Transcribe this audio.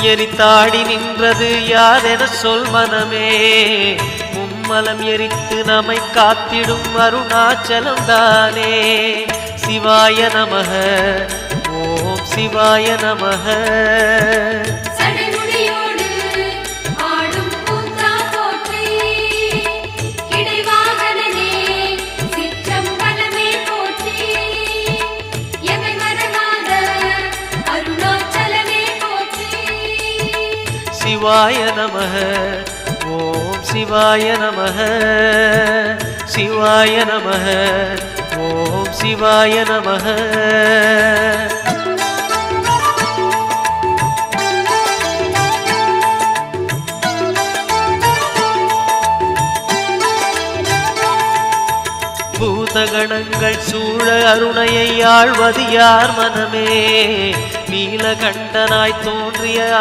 எரித்தாடி நின்றது யாரென சொல் மனமே. மும்மலம் எரித்து நம்மை காத்திடும் அருணாச்சலம் தானே. சிவாய நமக ஓம் சிவாய நமக. சிவாய நமக ஓம் சிவாய நமக. சிவாய நமக ஓம் சிவாய நமக. பூதகணங்கள் சூழ அருணையை ஆழ்வது யார் மனமே. நீலகண்டனாய் தோன்றிய